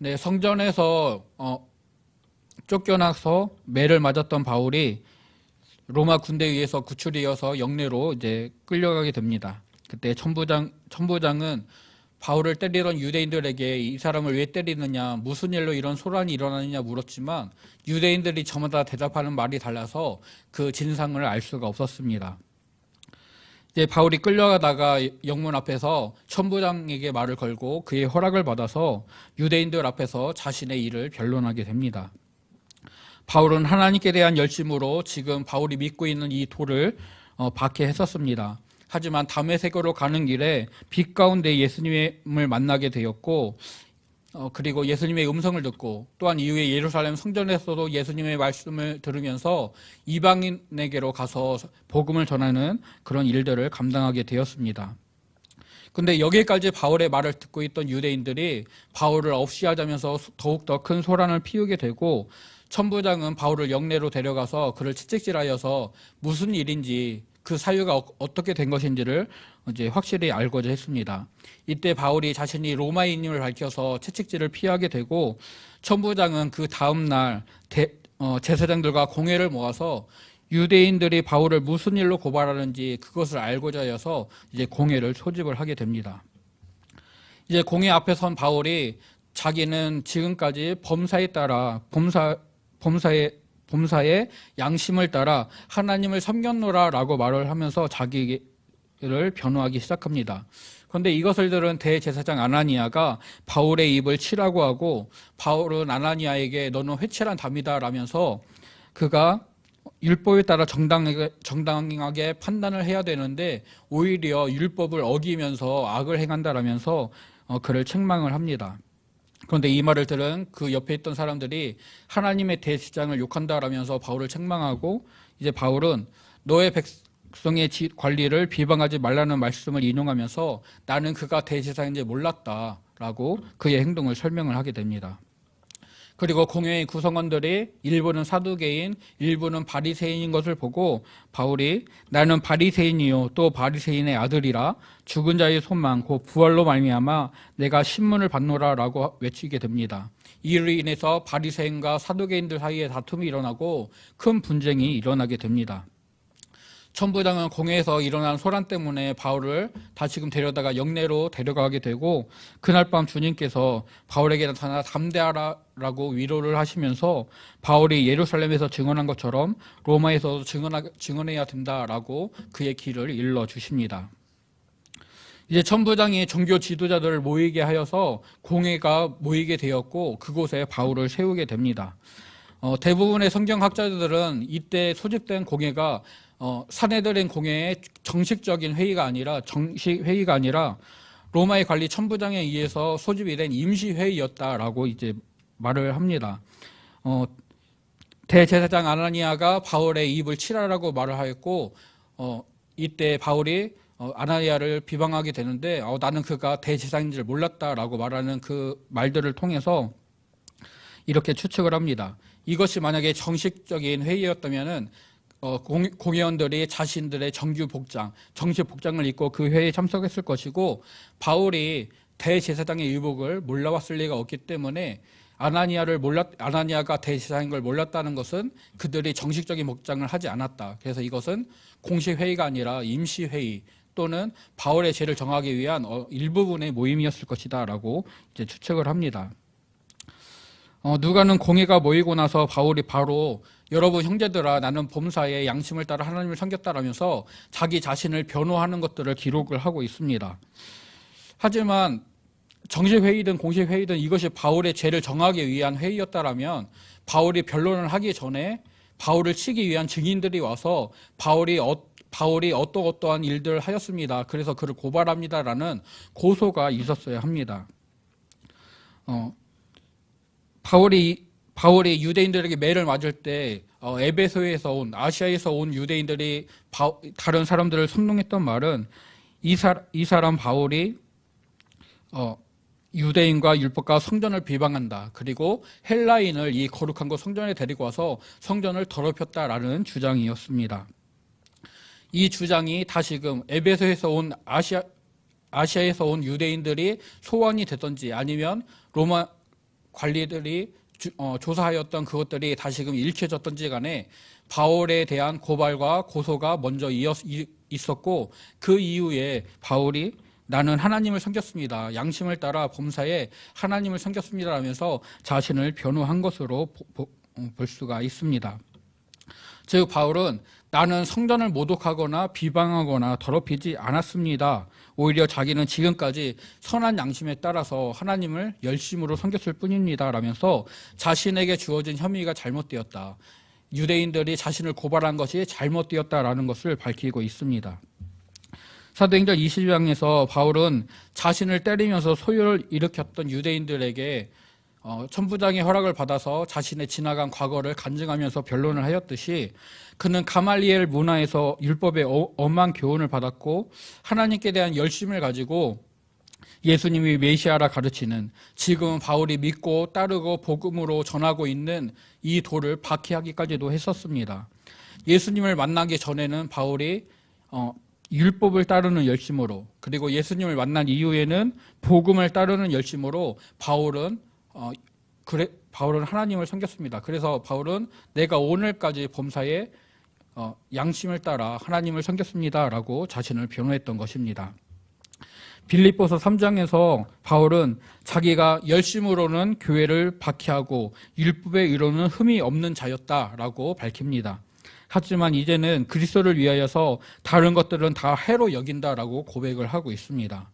네, 성전에서 쫓겨나서 매를 맞았던 바울이 로마 군대에 의해서 구출이어서 영내로 이제 끌려가게 됩니다. 그때 천부장은 바울을 때리던 유대인들에게 이 사람을 왜 때리느냐, 무슨 일로 이런 소란이 일어나느냐 물었지만 유대인들이 저마다 대답하는 말이 달라서 그 진상을 알 수가 없었습니다. 이제 바울이 끌려가다가 영문 앞에서 천부장에게 말을 걸고 그의 허락을 받아서 유대인들 앞에서 자신의 일을 변론하게 됩니다. 바울은 하나님께 대한 열심으로 지금 바울이 믿고 있는 이 돌을 박해했었습니다. 하지만 다메섹으로 가는 길에 빛 가운데 예수님을 만나게 되었고 그리고 예수님의 음성을 듣고 또한 이후에 예루살렘 성전에서도 예수님의 말씀을 들으면서 이방인에게로 가서 복음을 전하는 그런 일들을 감당하게 되었습니다. 근데 여기까지 바울의 말을 듣고 있던 유대인들이 바울을 없이하자면서 더욱더 큰 소란을 피우게 되고 천부장은 바울을 영내로 데려가서 그를 채찍질하여서 무슨 일인지 그 사유가 어떻게 된 것인지를 이제 확실히 알고자 했습니다. 이때 바울이 자신이 로마인임을 밝혀서 채찍질을 피하게 되고 천부장은 그 다음 날 제사장들과 공회를 모아서 유대인들이 바울을 무슨 일로 고발하는지 그것을 알고자 해서 이제 공회를 소집을 하게 됩니다. 이제 공회 앞에 선 바울이 자기는 지금까지 범사의 양심을 따라 하나님을 섬겼노라라고 말을 하면서 자기를 변호하기 시작합니다. 그런데 이것을 들은 대제사장 아나니아가 바울의 입을 치라고 하고 바울은 아나니아에게 너는 회칠한 담이다 라면서 그가 율법에 따라 정당하게 판단을 해야 되는데 오히려 율법을 어기면서 악을 행한다라면서 그를 책망을 합니다. 그런데 이 말을 들은 그 옆에 있던 사람들이 하나님의 대제사장을 욕한다라면서 바울을 책망하고 이제 바울은 너의 백성의 관리를 비방하지 말라는 말씀을 인용하면서 나는 그가 대제사장인지 몰랐다라고 그의 행동을 설명을 하게 됩니다. 그리고 공회의 구성원들이 일부는 사두개인, 일부는 바리새인인 것을 보고 바울이 나는 바리새인이요 또 바리새인의 아들이라 죽은 자의 소망 곧 부활로 말미암아 내가 신문을 받노라라고 외치게 됩니다. 이로 인해서 바리새인과 사두개인들 사이에 다툼이 일어나고 큰 분쟁이 일어나게 됩니다. 천부장은 공회에서 일어난 소란 때문에 바울을 다시금 데려다가 영내로 데려가게 되고 그날 밤 주님께서 바울에게 나타나 담대하라라고 위로를 하시면서 바울이 예루살렘에서 증언한 것처럼 로마에서도 증언해야 된다라고 그의 길을 일러 주십니다. 이제 천부장이 종교 지도자들을 모이게 하여서 공회가 모이게 되었고 그곳에 바울을 세우게 됩니다. 대부분의 성경학자들은 이때 소집된 공회가 사내들인 공회의 정식적인 회의가 아니라 로마의 관리 천부장에 의해서 소집이 된 임시회의였다라고 이제 말을 합니다. 대제사장 아나니아가 바울의 입을 치라라고 말을 하였고 이때 바울이 아나니아를 비방하게 되는데 나는 그가 대제사장인 줄 몰랐다라고 말하는 그 말들을 통해서 이렇게 추측을 합니다. 이것이 만약에 정식적인 회의였다면은 공회원들이 자신들의 정식 복장을 입고 그 회의에 참석했을 것이고 바울이 대제사장의 의복을 몰라왔을 리가 없기 때문에 아나니아가 대제사장인 걸 몰랐다는 것은 그들이 정식적인 복장을 하지 않았다. 그래서 이것은 공식 회의가 아니라 임시 회의 또는 바울의 죄를 정하기 위한 일부분의 모임이었을 것이다라고 이제 추측을 합니다. 누가는 공회가 모이고 나서 바울이 바로 여러분 형제들아 나는 범사의 양심을 따라 하나님을 섬겼다라면서 자기 자신을 변호하는 것들을 기록을 하고 있습니다. 하지만 정식 회의든 공식 회의든 이것이 바울의 죄를 정하기 위한 회의였다라면 바울이 변론을 하기 전에 바울을 치기 위한 증인들이 와서 바울이 어떠한 일들을 하였습니다. 그래서 그를 고발합니다라는 고소가 있었어야 합니다. 바울이 유대인들에게 매를 맞을 때 에베소에서 온 아시아에서 온 유대인들이 다른 사람들을 선동했던 말은 이 사람 바울이 유대인과 율법과 성전을 비방한다. 그리고 헬라인을 이 거룩한 곳 성전에 데리고 와서 성전을 더럽혔다라는 주장이었습니다. 이 주장이 다시금 에베소에서 온 아시아에서 온 유대인들이 소환이 됐던지 아니면 로마 관리들이 조사하였던 그것들이 다시금 읽혀졌던지 간에 바울에 대한 고발과 고소가 먼저 있었고, 그 이후에 바울이 나는 하나님을 섬겼습니다, 양심을 따라 범사에 하나님을 섬겼습니다 하면서 자신을 변호한 것으로 볼 수가 있습니다. 즉 바울은 나는 성전을 모독하거나 비방하거나 더럽히지 않았습니다, 오히려 자기는 지금까지 선한 양심에 따라서 하나님을 열심으로 섬겼을 뿐입니다 라면서 자신에게 주어진 혐의가 잘못되었다, 유대인들이 자신을 고발한 것이 잘못되었다라는 것을 밝히고 있습니다. 사도행전 20장에서 바울은 자신을 때리면서 소요를 일으켰던 유대인들에게 천부장의 허락을 받아서 자신의 지나간 과거를 간증하면서 변론을 하였듯이, 그는 가말리엘 문화에서 율법의 엄한 교훈을 받았고 하나님께 대한 열심을 가지고 예수님이 메시아라 가르치는, 지금 바울이 믿고 따르고 복음으로 전하고 있는 이 도를 박해하기까지도 했었습니다. 예수님을 만나기 전에는 바울이 율법을 따르는 열심으로, 그리고 예수님을 만난 이후에는 복음을 따르는 열심으로 바울은 하나님을 섬겼습니다. 그래서 바울은 내가 오늘까지 범사에 양심을 따라 하나님을 섬겼습니다 라고 자신을 변호했던 것입니다. 빌립보서 3장에서 바울은 자기가 열심으로는 교회를 박해하고 율법의 의로는 흠이 없는 자였다라고 밝힙니다. 하지만 이제는 그리스도를 위하여서 다른 것들은 다 해로 여긴다라고 고백을 하고 있습니다.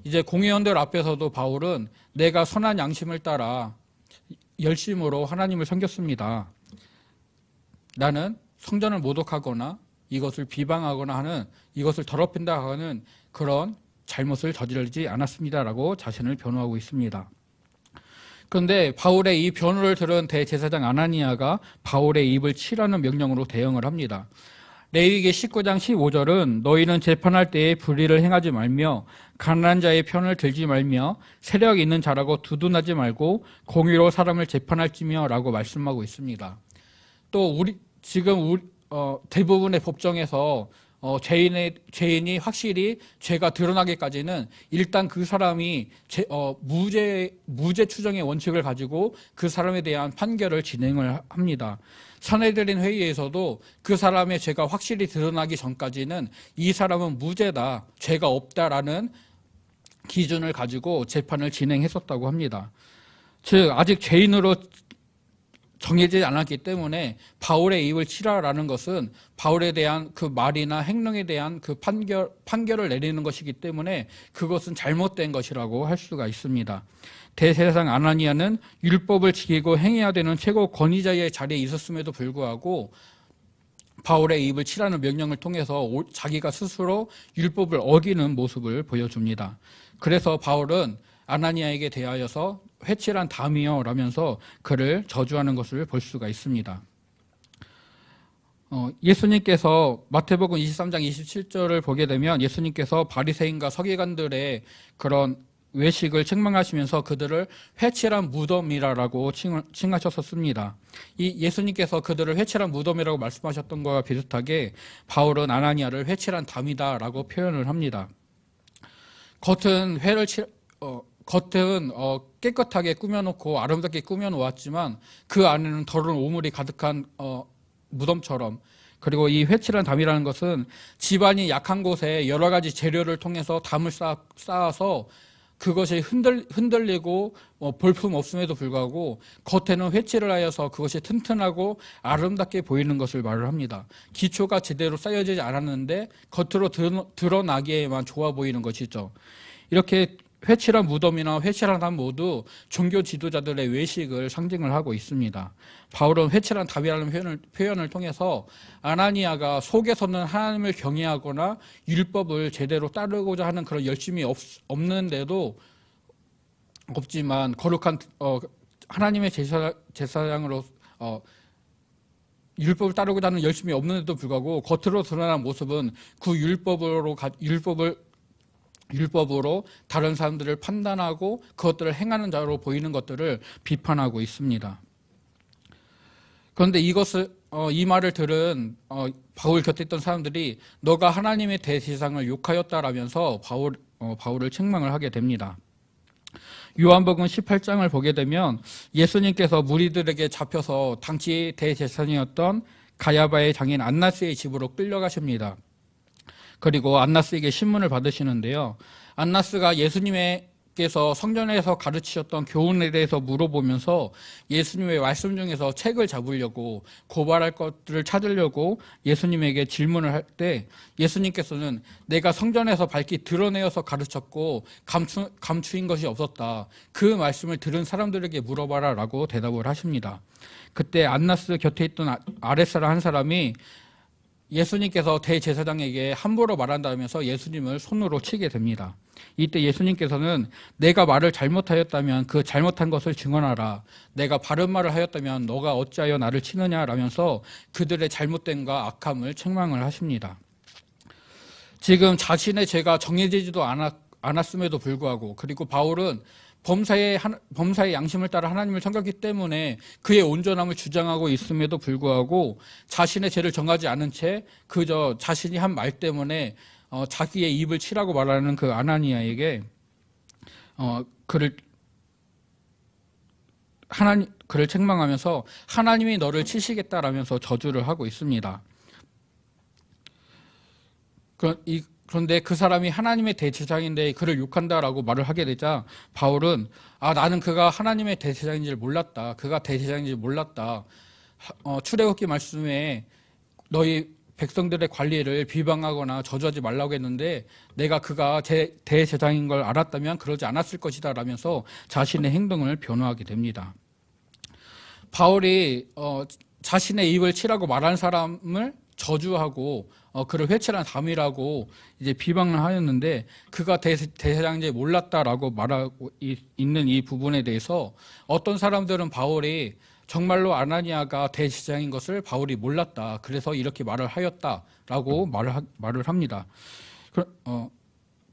이제 공회원들 앞에서도 바울은 내가 선한 양심을 따라 열심으로 하나님을 섬겼습니다, 나는 성전을 모독하거나 이것을 비방하거나 하는, 이것을 더럽힌다 하는 그런 잘못을 저지르지 않았습니다라고 자신을 변호하고 있습니다. 그런데 바울의 이 변호를 들은 대제사장 아나니아가 바울의 입을 치라는 명령으로 대응을 합니다. 레위기 19장 15절은 너희는 재판할 때에 불의를 행하지 말며 가난한 자의 편을 들지 말며 세력 있는 자라고 두둔하지 말고 공의로 사람을 재판할지며 라고 말씀하고 있습니다. 또 대부분의 법정에서 죄인이 확실히 죄가 드러나기까지는 일단 그 사람이 무죄 추정의 원칙을 가지고 그 사람에 대한 판결을 진행을 합니다. 산헤드린 회의에서도 그 사람의 죄가 확실히 드러나기 전까지는 이 사람은 무죄다, 죄가 없다라는 기준을 가지고 재판을 진행했었다고 합니다. 즉 아직 죄인으로 정해지지 않았기 때문에 바울의 입을 치라라는 것은 바울에 대한 그 말이나 행동에 대한 그 판결을 내리는 것이기 때문에 그것은 잘못된 것이라고 할 수가 있습니다. 대제사장 아나니아는 율법을 지키고 행해야 되는 최고 권위자의 자리에 있었음에도 불구하고 바울의 입을 치라는 명령을 통해서 자기가 스스로 율법을 어기는 모습을 보여줍니다. 그래서 바울은 아나니아에게 대하여서 회칠한 담이여 라면서 그를 저주하는 것을 볼 수가 있습니다. 예수님께서 마태복음 23장 27절을 보게 되면 예수님께서 바리새인과 서기관들의 그런 외식을 책망하시면서 그들을 회칠한 무덤이라고 칭하셨었습니다. 이 예수님께서 그들을 회칠한 무덤이라고 말씀하셨던 것과 비슷하게 바울은 아나니아를 회칠한 담이다라고 표현을 합니다. 겉은 깨끗하게 꾸며놓고 아름답게 꾸며놓았지만 그 안에는 더러운 오물이 가득한 무덤처럼, 그리고 이 회칠한 담이라는 것은 집안이 약한 곳에 여러 가지 재료를 통해서 담을 쌓아서 그것이 흔들리고 볼품 없음에도 불구하고 겉에는 회칠을 하여서 그것이 튼튼하고 아름답게 보이는 것을 말을 합니다. 기초가 제대로 쌓여지지 않았는데 겉으로 드러나기에만 좋아 보이는 것이죠. 이렇게 회칠한 무덤이나 회칠한 담 모두 종교 지도자들의 외식을 상징을 하고 있습니다. 바울은 회칠한 담이라는 표현을 통해서 아나니아가 속에서는 하나님을 경외하거나 율법을 제대로 따르고자 하는 그런 열심이 없지만 거룩한 하나님의 제사장으로 율법을 따르고자 하는 열심이 없는데도 불구하고 겉으로 드러나는 모습은 그 율법으로 다른 사람들을 판단하고 그것들을 행하는 자로 보이는 것들을 비판하고 있습니다. 그런데 이 말을 들은 바울 곁에 있던 사람들이 너가 하나님의 대제사장을 욕하였다라면서 바울을 책망을 하게 됩니다. 요한복음 18장을 보게 되면 예수님께서 무리들에게 잡혀서 당시 대제사장이었던 가야바의 장인 안나스의 집으로 끌려가십니다. 그리고 안나스에게 신문을 받으시는데요. 안나스가 예수님께서 성전에서 가르치셨던 교훈에 대해서 물어보면서 예수님의 말씀 중에서 책을 잡으려고 고발할 것들을 찾으려고 예수님에게 질문을 할 때 예수님께서는 내가 성전에서 밝히 드러내어서 가르쳤고 감추인 것이 없었다. 그 말씀을 들은 사람들에게 물어봐라 라고 대답을 하십니다. 그때 안나스 곁에 있던 아랫사람 한 사람이 예수님께서 대제사장에게 함부로 말한다면서 예수님을 손으로 치게 됩니다. 이때 예수님께서는 내가 말을 잘못하였다면 그 잘못한 것을 증언하라. 내가 바른 말을 하였다면 너가 어찌하여 나를 치느냐라면서 그들의 잘못됨과 악함을 책망을 하십니다. 지금 자신의 죄가 정해지지도 않았음에도 불구하고, 그리고 바울은 범사의 양심을 따라 하나님을 섬겼기 때문에 그의 온전함을 주장하고 있음에도 불구하고 자신의 죄를 정하지 않은 채 그저 자신이 한 말 때문에 자기의 입을 치라고 말하는 그 아나니아에게 그를 책망하면서 하나님이 너를 치시겠다라면서 저주를 하고 있습니다. 그런데 그 사람이 하나님의 대제사장인데 그를 욕한다라고 말을 하게 되자 바울은 나는 그가 하나님의 대제사장인지를 몰랐다. 그가 대제사장인지 몰랐다. 출애굽기 말씀에 너희 백성들의 관리를 비방하거나 저주하지 말라고 했는데 내가 그가 대제사장인 걸 알았다면 그러지 않았을 것이다 라면서 자신의 행동을 변호하게 됩니다. 바울이 자신의 입을 치라고 말한 사람을 저주하고 그를 회칠한 담이라고 이제 비방을 하였는데 그가 대제사장인지 몰랐다라고 말하고 있는 이 부분에 대해서 어떤 사람들은 바울이 정말로 아나니아가 대제사장인 것을 바울이 몰랐다. 그래서 이렇게 말을 하였다라고 말을 합니다.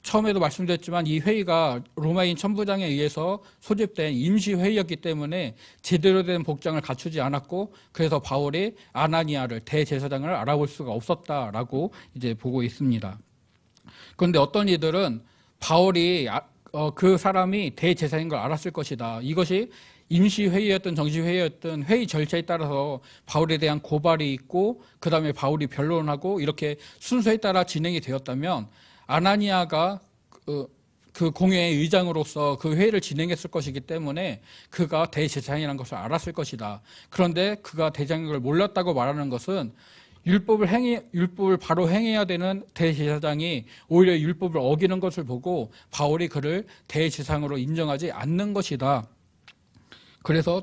처음에도 말씀드렸지만 이 회의가 로마인 천부장에 의해서 소집된 임시회의였기 때문에 제대로 된 복장을 갖추지 않았고 그래서 바울이 아나니아를 대제사장을 알아볼 수가 없었다라고 이제 보고 있습니다. 그런데 어떤 이들은 바울이 그 사람이 대제사장인 걸 알았을 것이다. 이것이 임시회의였든 정식회의였든 회의 절차에 따라서 바울에 대한 고발이 있고 그 다음에 바울이 변론하고 이렇게 순서에 따라 진행이 되었다면 아나니아가 그 공회의 의장으로서 그 회의를 진행했을 것이기 때문에 그가 대제사장이라는 것을 알았을 것이다. 그런데 그가 대제사장인 걸 몰랐다고 말하는 것은 율법을 바로 행해야 되는 대제사장이 오히려 율법을 어기는 것을 보고 바울이 그를 대제사장으로 인정하지 않는 것이다. 그래서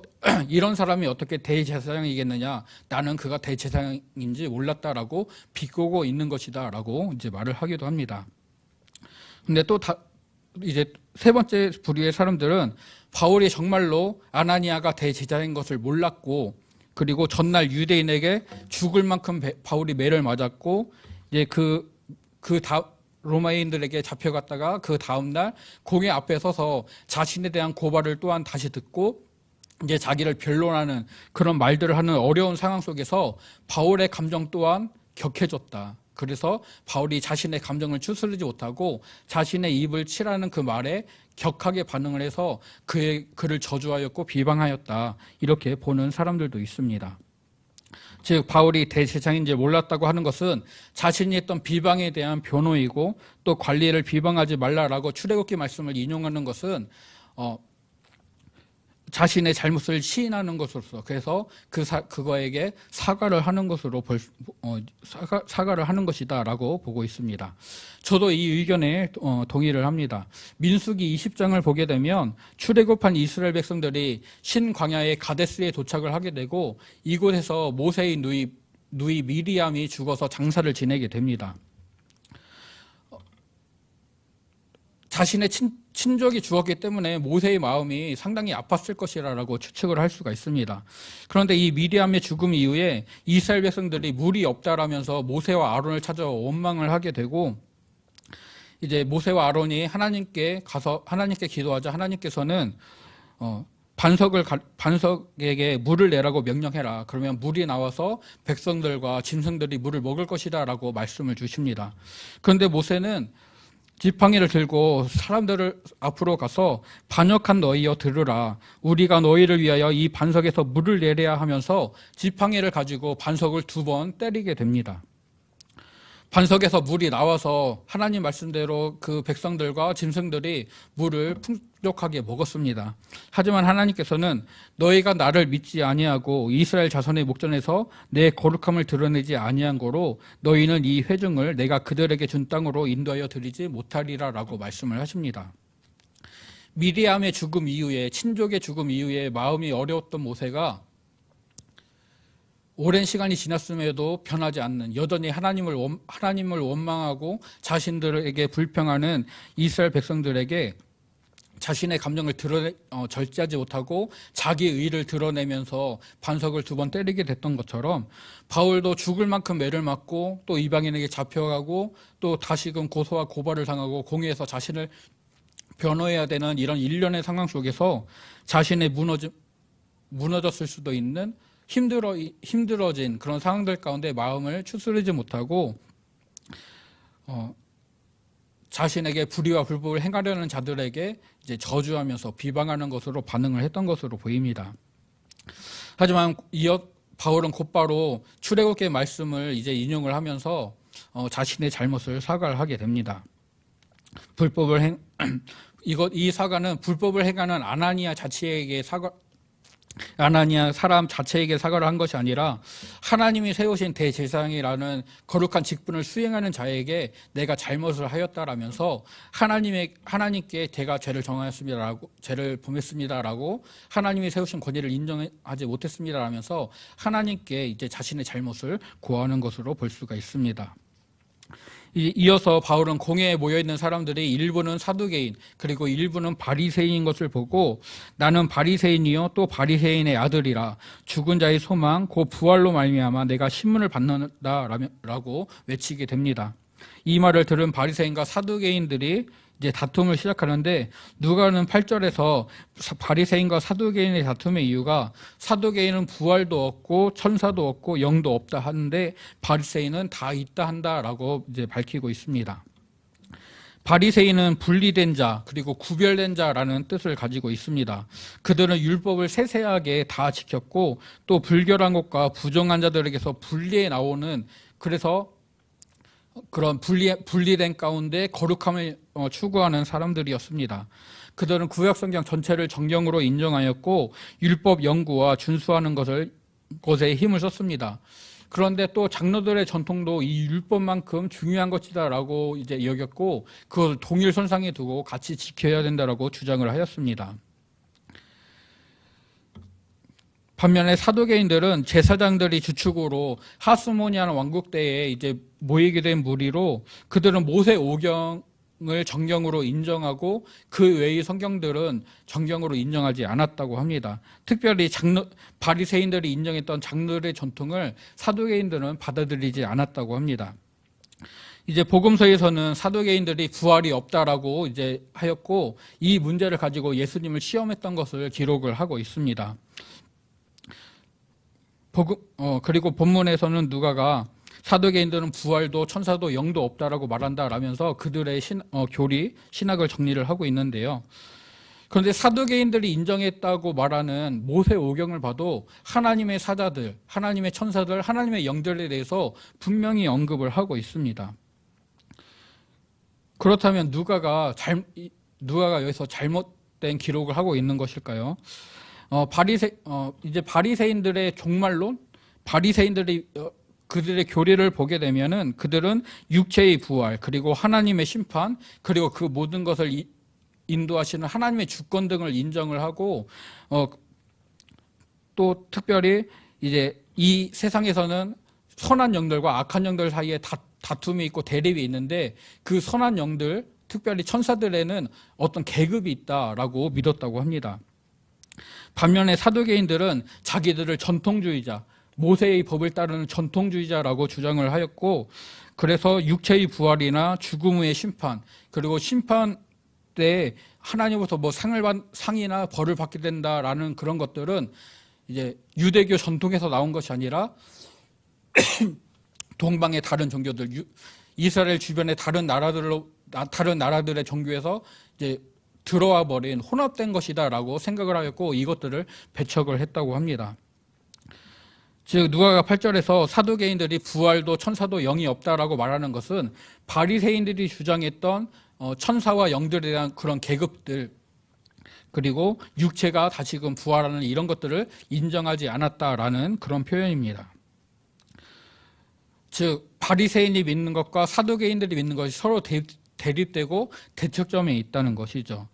이런 사람이 어떻게 대제사장이겠느냐? 나는 그가 대제사장인지 몰랐다라고 비꼬고 있는 것이다라고 이제 말을 하기도 합니다. 근데 또 이제 세 번째 부류의 사람들은 바울이 정말로 아나니아가 대제사장인 것을 몰랐고 그리고 전날 유대인에게 죽을 만큼 바울이 매를 맞았고 이제 로마인들에게 잡혀갔다가 그 다음날 공회 앞에 서서 자신에 대한 고발을 또한 다시 듣고 이제 자기를 변론하는 그런 말들을 하는 어려운 상황 속에서 바울의 감정 또한 격해졌다. 그래서 바울이 자신의 감정을 추스르지 못하고 자신의 입을 치라는 그 말에 격하게 반응을 해서 그를 저주하였고 비방하였다. 이렇게 보는 사람들도 있습니다. 즉 바울이 대제사장인지 몰랐다고 하는 것은 자신이 했던 비방에 대한 변호이고 또 관리를 비방하지 말라라고 출애굽기 말씀을 인용하는 것은 자신의 잘못을 시인하는 것으로서 그래서 그거에게 사과를 하는 것으로 사과를 하는 것이다라고 보고 있습니다. 저도 이 의견에 동의를 합니다. 민수기 20장을 보게 되면 출애굽한 이스라엘 백성들이 신광야의 가데스에 도착을 하게 되고 이곳에서 모세의 누이 미리암이 죽어서 장사를 지내게 됩니다. 자신의 친족이 죽었기 때문에 모세의 마음이 상당히 아팠을 것이라고 추측을 할 수가 있습니다. 그런데 이 미리암의 죽음 이후에 이스라엘 백성들이 물이 없다라면서 모세와 아론을 찾아 원망을 하게 되고 이제 모세와 아론이 하나님께 기도하자 하나님께서는 반석에게 물을 내라고 명령해라. 그러면 물이 나와서 백성들과 짐승들이 물을 먹을 것이다라고 말씀을 주십니다. 그런데 모세는 지팡이를 들고 사람들을 앞으로 가서 반역한 너희여 들으라. 우리가 너희를 위하여 이 반석에서 물을 내려야 하면서 지팡이를 가지고 반석을 2번 때리게 됩니다. 반석에서 물이 나와서 하나님 말씀대로 그 백성들과 짐승들이 물을 풍족하게 먹었습니다. 하지만 하나님께서는 너희가 나를 믿지 아니하고 이스라엘 자손의 목전에서 내 거룩함을 드러내지 아니한 거로 너희는 이 회중을 내가 그들에게 준 땅으로 인도하여 드리지 못하리라 라고 말씀을 하십니다. 미리암의 죽음 이후에, 친족의 죽음 이후에 마음이 어려웠던 모세가 오랜 시간이 지났음에도 변하지 않는, 여전히 하나님을 원망하고 자신들에게 불평하는 이스라엘 백성들에게 자신의 감정을 절제하지 못하고 자기 의를 드러내면서 반석을 2번 때리게 됐던 것처럼 바울도 죽을 만큼 매를 맞고 또 이방인에게 잡혀가고 또 다시금 고소와 고발을 당하고 공회에서 자신을 변호해야 되는 이런 일련의 상황 속에서 자신의 무너졌을 수도 있는 힘들어진 그런 상황들 가운데 마음을 추스르지 못하고 자신에게 불의와 불법을 행하려는 자들에게 이제 저주하면서 비방하는 것으로 반응을 했던 것으로 보입니다. 하지만 바울은 곧바로 출애굽기의 말씀을 이제 인용을 하면서 자신의 잘못을 사과를 하게 됩니다. 이 사과는 불법을 행하는 아나니아 사람 자체에게 사과를 한 것이 아니라 하나님이 세우신 대제사장이라는 거룩한 직분을 수행하는 자에게 내가 잘못을 하였다라면서 하나님께 제가 죄를 범했습니다라고 하나님이 세우신 권위를 인정하지 못했습니다라면서 하나님께 이제 자신의 잘못을 고하는 것으로 볼 수가 있습니다. 이어서 바울은 공회에 모여있는 사람들이 일부는 사두개인 그리고 일부는 바리새인인 것을 보고 나는 바리새인이요 또 바리새인의 아들이라 죽은 자의 소망 곧 부활로 말미암아 내가 신문을 받는다라고 외치게 됩니다. 이 말을 들은 바리새인과 사두개인들이 이제 다툼을 시작하는데 누가는 8절에서 바리새인과 사두개인의 다툼의 이유가 사두개인은 부활도 없고 천사도 없고 영도 없다 하는데 바리새인은 다 있다 한다라고 이제 밝히고 있습니다. 바리새인은 분리된 자 그리고 구별된 자라는 뜻을 가지고 있습니다. 그들은 율법을 세세하게 다 지켰고 또 불결한 것과 부정한 자들에게서 분리해 나오는 그래서 그런 분리된 가운데 거룩함을 추구하는 사람들이었습니다. 그들은 구약성경 전체를 정경으로 인정하였고 율법 연구와 준수하는 것에 힘을 썼습니다. 그런데 또 장로들의 전통도 이 율법만큼 중요한 것이다라고 이제 여겼고 그것을 동일선상에 두고 같이 지켜야 된다라고 주장을 하였습니다. 반면에 사두개인들은 제사장들이 주축으로 하스모니아는 왕국 때에 이제 모이게 된 무리로 그들은 모세 오경을 정경으로 인정하고 그 외의 성경들은 정경으로 인정하지 않았다고 합니다. 특별히 바리새인들이 인정했던 장로의 전통을 사두개인들은 받아들이지 않았다고 합니다. 이제 복음서에서는 사두개인들이 부활이 없다라고 이제 하였고 이 문제를 가지고 예수님을 시험했던 것을 기록을 하고 있습니다. 그리고 본문에서는 누가가 사두개인들은 부활도 천사도 영도 없다라고 말한다라면서 그들의 신학을 정리를 하고 있는데요. 그런데 사두개인들이 인정했다고 말하는 모세 오경을 봐도 하나님의 사자들, 하나님의 천사들, 하나님의 영들에 대해서 분명히 언급을 하고 있습니다. 그렇다면 누가가 여기서 잘못된 기록을 하고 있는 것일까요? 이제 바리새인들의 종말론, 바리새인들이 그들의 교리를 보게 되면은 그들은 육체의 부활, 그리고 하나님의 심판, 그리고 그 모든 것을 인도하시는 하나님의 주권 등을 인정을 하고, 또 특별히 이제 이 세상에서는 선한 영들과 악한 영들 사이에 다툼이 있고 대립이 있는데 그 선한 영들, 특별히 천사들에는 어떤 계급이 있다라고 믿었다고 합니다. 반면에 사두개인들은 자기들을 전통주의자, 모세의 법을 따르는 전통주의자라고 주장을 하였고 그래서 육체의 부활이나 죽음 후의 심판 그리고 심판 때 하나님으로부터 상이나 벌을 받게 된다라는 그런 것들은 이제 유대교 전통에서 나온 것이 아니라 동방의 다른 종교들, 이스라엘 주변의 다른 나라들로 다른 나라들의 종교에서 이제 들어와 버린 혼합된 것이다라고 생각을 하였고 이것들을 배척을 했다고 합니다. 즉 누가가 8절에서 사두개인들이 부활도 천사도 영이 없다라고 말하는 것은 바리새인들이 주장했던 천사와 영들에 대한 그런 계급들, 그리고 육체가 다시금 부활하는 이런 것들을 인정하지 않았다라는 그런 표현입니다. 즉 바리새인이 믿는 것과 사두개인들이 믿는 것이 서로 대립되고 대척점에 있다는 것이죠.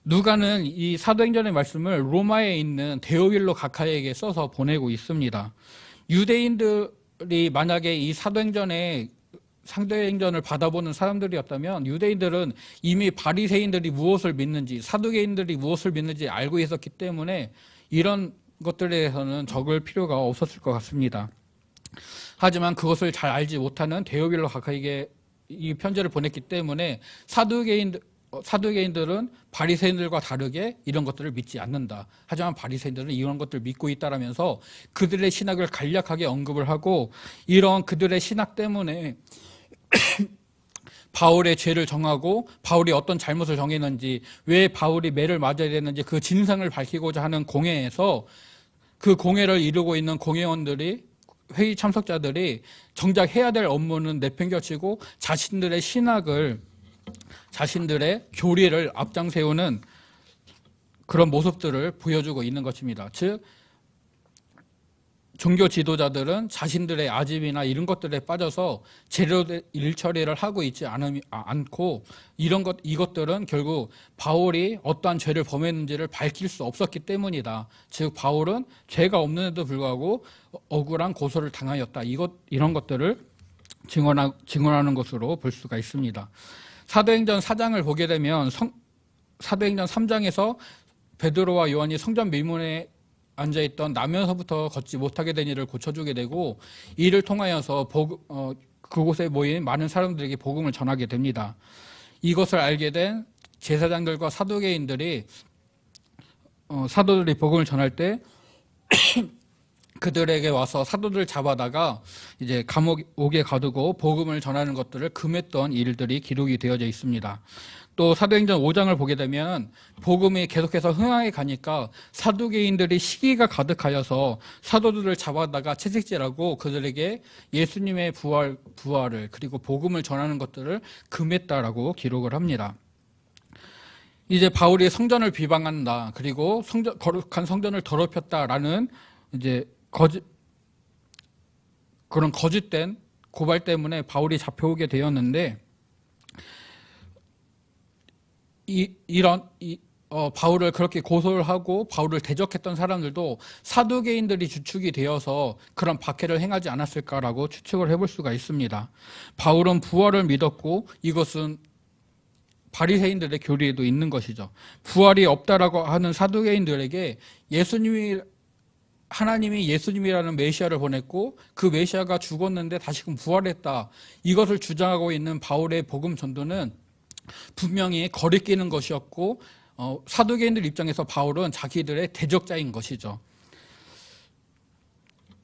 누가는 이 사도행전의 말씀을 로마에 있는 데오빌로 각하에게 써서 보내고 있습니다. 유대인들이 만약에 이 사도행전을 받아보는 사람들이었다면 유대인들은 이미 바리새인들이 무엇을 믿는지, 사두개인들이 무엇을 믿는지 알고 있었기 때문에 이런 것들에 대해서는 적을 필요가 없었을 것 같습니다. 하지만 그것을 잘 알지 못하는 데오빌로 각하에게 이 편지를 보냈기 때문에 사두개인들은 바리새인들과 다르게 이런 것들을 믿지 않는다. 하지만 바리새인들은 이런 것들을 믿고 있다라면서 그들의 신학을 간략하게 언급을 하고 이런 그들의 신학 때문에 바울의 죄를 정하고 바울이 어떤 잘못을 정했는지, 왜 바울이 매를 맞아야 되는지 그 진상을 밝히고자 하는 공회에서 그 공회를 이루고 있는 공회원들이, 회의 참석자들이 정작 해야 될 업무는 내팽겨치고 자신들의 신학을, 자신들의 교리를 앞장세우는 그런 모습들을 보여주고 있는 것입니다. 즉 종교 지도자들은 자신들의 아집이나 이런 것들에 빠져서 제대로 일처리를 하고 있지 않고 이것들은 결국 바울이 어떠한 죄를 범했는지를 밝힐 수 없었기 때문이다. 즉 바울은 죄가 없는데도 불구하고 억울한 고소를 당하였다. 이런 것들을 증언하는 것으로 볼 수가 있습니다. 사도행전 4장을 보게 되면 사도행전 3장에서 베드로와 요한이 성전 밀문에 앉아있던 나면서부터 걷지 못하게 된 일을 고쳐주게 되고 이를 통하여서 그곳에 모인 많은 사람들에게 복음을 전하게 됩니다. 이것을 알게 된 제사장들과 사두개인들이 사도들이 복음을 전할 때 그들에게 와서 사도들을 잡아다가 이제 감옥에 가두고 복음을 전하는 것들을 금했던 일들이 기록이 되어져 있습니다. 또 사도행전 5장을 보게 되면 복음이 계속해서 흥하게 가니까 사두개인들이 시기가 가득하여서 사도들을 잡아다가 채찍질하고 그들에게 예수님의 부활을 그리고 복음을 전하는 것들을 금했다라고 기록을 합니다. 이제 바울이 성전을 비방한다, 그리고 거룩한 성전을 더럽혔다라는 이제 그런 거짓된 고발 때문에 바울이 잡혀오게 되었는데 바울을 그렇게 고소를 하고 바울을 대적했던 사람들도 사두개인들이 주축이 되어서 그런 박해를 행하지 않았을까라고 추측을 해볼 수가 있습니다. 바울은 부활을 믿었고 이것은 바리새인들의 교리에도 있는 것이죠. 부활이 없다라고 하는 사두개인들에게 하나님이 예수님이라는 메시아를 보냈고 그 메시아가 죽었는데 다시금 부활했다, 이것을 주장하고 있는 바울의 복음 전도는 분명히 거리끼는 것이었고 사두개인들 입장에서 바울은 자기들의 대적자인 것이죠.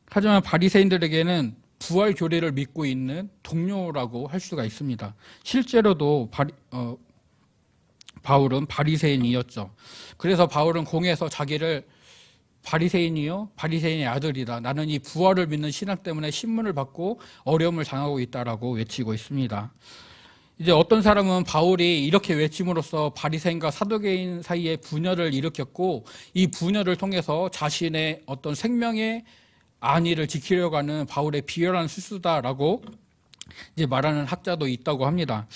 하지만 바리새인들에게는 부활 교리를 믿고 있는 동료라고 할 수가 있습니다. 실제로도 바울은 바리새인이었죠. 그래서 바울은 공회에서 자기를 바리새인이요, 바리새인의 아들이다, 나는 이 부활을 믿는 신학 때문에 신문을 받고 어려움을 당하고 있다라고 외치고 있습니다. 이제 어떤 사람은 바울이 이렇게 외침으로써 바리새인과 사두개인 사이에 분열을 일으켰고 이 분열을 통해서 자신의 어떤 생명의 안위를 지키려고 하는 바울의 비열한 수수다라고 이제 말하는 학자도 있다고 합니다.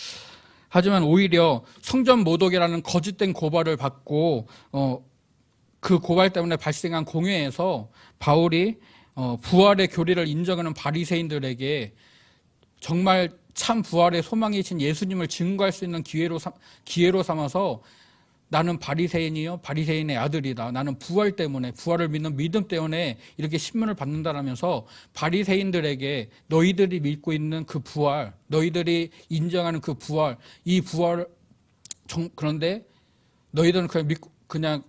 하지만 오히려 성전 모독이라는 거짓된 고발을 받고 그 고발 때문에 발생한 공회에서 바울이 부활의 교리를 인정하는 바리새인들에게 정말 참 부활의 소망이신 예수님을 증거할 수 있는 기회로 삼아서 나는 바리새인이요, 바리새인의 아들이다, 나는 부활 때문에, 부활을 믿는 믿음 때문에 이렇게 신문을 받는다라면서 바리새인들에게 너희들이 믿고 있는 그 부활, 너희들이 인정하는 그 부활, 이 부활 그런데 너희들은 그냥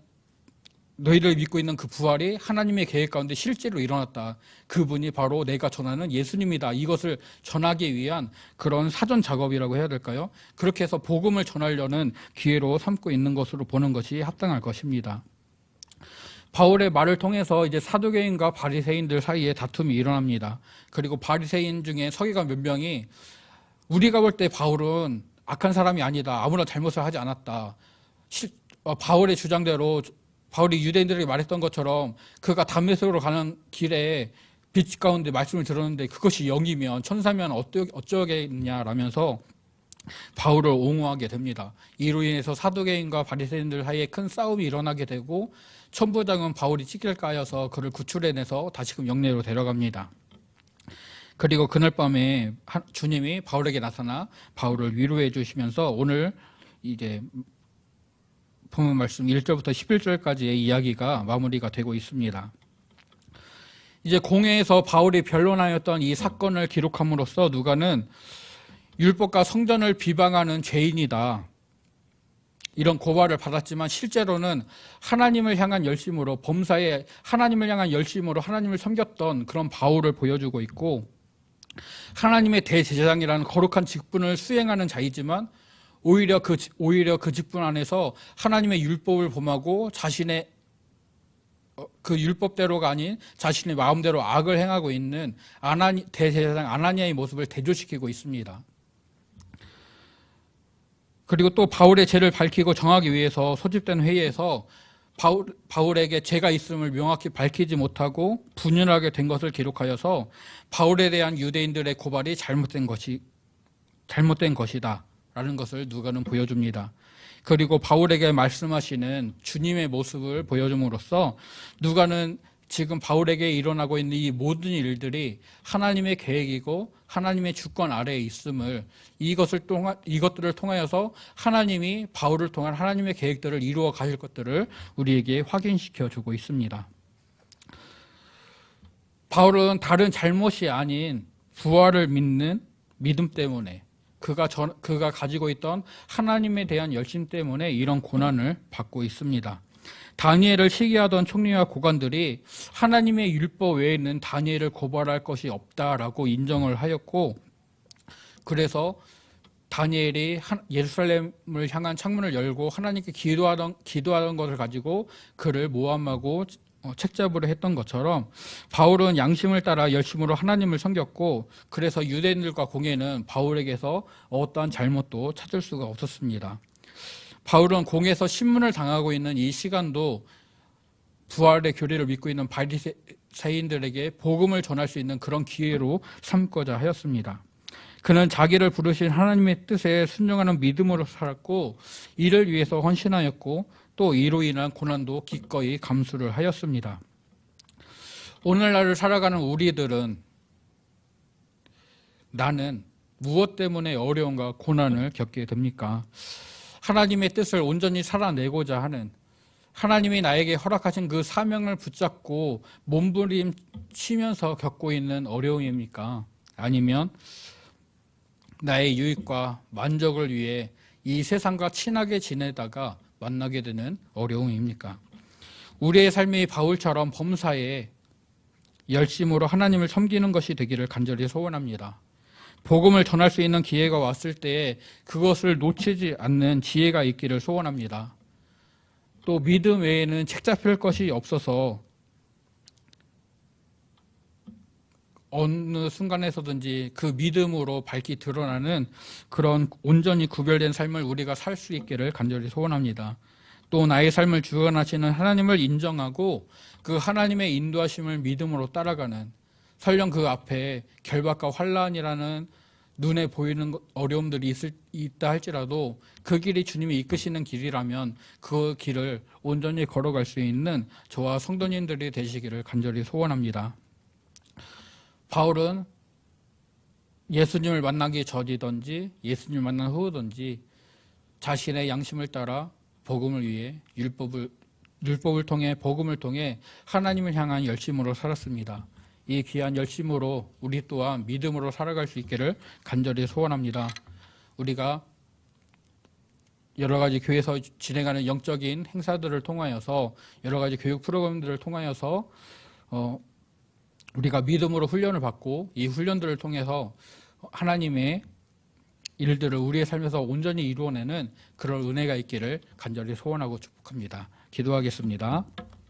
너희를 믿고 있는 그 부활이 하나님의 계획 가운데 실제로 일어났다. 그분이 바로 내가 전하는 예수님이다. 이것을 전하기 위한 그런 사전 작업이라고 해야 될까요? 그렇게 해서 복음을 전하려는 기회로 삼고 있는 것으로 보는 것이 합당할 것입니다. 바울의 말을 통해서 이제 사두개인과 바리새인들 사이에 다툼이 일어납니다. 그리고 바리새인 중에 서기관 몇 명이 우리가 볼 때 바울은 악한 사람이 아니다. 아무런 잘못을 하지 않았다. 바울의 주장대로 바울이 유대인들에게 말했던 것처럼 그가 담메색으로 가는 길에 빛 가운데 말씀을 들었는데 그것이 영이면 천사면 어쩌겠냐라면서 바울을 옹호하게 됩니다. 이로 인해서 사두개인과 바리새인들 사이에 큰 싸움이 일어나게 되고 천부장은 바울이 찢길까 하여서 그를 구출해내서 다시금 영내로 데려갑니다. 그리고 그날 밤에 주님이 바울에게 나타나 바울을 위로해 주시면서 오늘 이제 본문 말씀 1절부터 11절까지의 이야기가 마무리가 되고 있습니다. 이제 공회에서 바울이 변론하였던 이 사건을 기록함으로써 누가는 율법과 성전을 비방하는 죄인이다. 이런 고발을 받았지만 실제로는 하나님을 향한 열심으로 범사에 하나님을 향한 열심으로 하나님을 섬겼던 그런 바울을 보여주고 있고 하나님의 대제사장이라는 거룩한 직분을 수행하는 자이지만 오히려 그 직분 안에서 하나님의 율법을 범하고 자신의 그 율법대로가 아닌 자신의 마음대로 악을 행하고 있는 대제사장 아나니아의 모습을 대조시키고 있습니다. 그리고 또 바울의 죄를 밝히고 정하기 위해서 소집된 회의에서 바울에게 죄가 있음을 명확히 밝히지 못하고 분열하게 된 것을 기록하여서 바울에 대한 유대인들의 고발이 잘못된 것이다 라는 것을 누가는 보여줍니다. 그리고 바울에게 말씀하시는 주님의 모습을 보여줌으로써 누가는 지금 바울에게 일어나고 있는 이 모든 일들이 하나님의 계획이고 하나님의 주권 아래에 있음을 이것들을 통하여서 하나님이 바울을 통한 하나님의 계획들을 이루어 가실 것들을 우리에게 확인시켜 주고 있습니다. 바울은 다른 잘못이 아닌 부활을 믿는 믿음 때문에 그가 가지고 있던 하나님에 대한 열심 때문에 이런 고난을 받고 있습니다. 다니엘을 시기하던 총리와 고관들이 하나님의 율법 외에는 다니엘을 고발할 것이 없다라고 인정을 하였고 그래서 다니엘이 예루살렘을 향한 창문을 열고 하나님께 기도하던 것을 가지고 그를 모함하고 책잡으려 했던 것처럼 바울은 양심을 따라 열심으로 하나님을 섬겼고 그래서 유대인들과 공회는 바울에게서 어떠한 잘못도 찾을 수가 없었습니다. 바울은 공회에서 신문을 당하고 있는 이 시간도 부활의 교리를 믿고 있는 바리새인들에게 복음을 전할 수 있는 그런 기회로 삼고자 하였습니다. 그는 자기를 부르신 하나님의 뜻에 순종하는 믿음으로 살았고 이를 위해서 헌신하였고 또 이로 인한 고난도 기꺼이 감수를 하였습니다. 오늘날을 살아가는 우리들은 나는 무엇 때문에 어려움과 고난을 겪게 됩니까? 하나님의 뜻을 온전히 살아내고자 하는 하나님이 나에게 허락하신 그 사명을 붙잡고 몸부림치면서 겪고 있는 어려움입니까? 아니면 나의 유익과 만족을 위해 이 세상과 친하게 지내다가 만나게 되는 어려움입니까? 우리의 삶이 바울처럼 범사에 열심으로 하나님을 섬기는 것이 되기를 간절히 소원합니다. 복음을 전할 수 있는 기회가 왔을 때에 그것을 놓치지 않는 지혜가 있기를 소원합니다. 또 믿음 외에는 책 잡힐 것이 없어서 어느 순간에서든지 그 믿음으로 밝히 드러나는 그런 온전히 구별된 삶을 우리가 살 수 있기를 간절히 소원합니다. 또 나의 삶을 주관하시는 하나님을 인정하고 그 하나님의 인도하심을 믿음으로 따라가는 설령 그 앞에 결박과 환난이라는 눈에 보이는 어려움들이 있다 할지라도 그 길이 주님이 이끄시는 길이라면 그 길을 온전히 걸어갈 수 있는 저와 성도님들이 되시기를 간절히 소원합니다. 바울은 예수님을 만나기 전이든지 예수님을 만난 후든지 자신의 양심을 따라 복음을 위해 율법을 통해 복음을 통해 하나님을 향한 열심으로 살았습니다. 이 귀한 열심으로 우리 또한 믿음으로 살아갈 수 있기를 간절히 소원합니다. 우리가 여러 가지 교회에서 진행하는 영적인 행사들을 통하여서 여러 가지 교육 프로그램들을 통하여서 우리가 믿음으로 훈련을 받고 이 훈련들을 통해서 하나님의 일들을 우리의 삶에서 온전히 이루어내는 그런 은혜가 있기를 간절히 소원하고 축복합니다. 기도하겠습니다.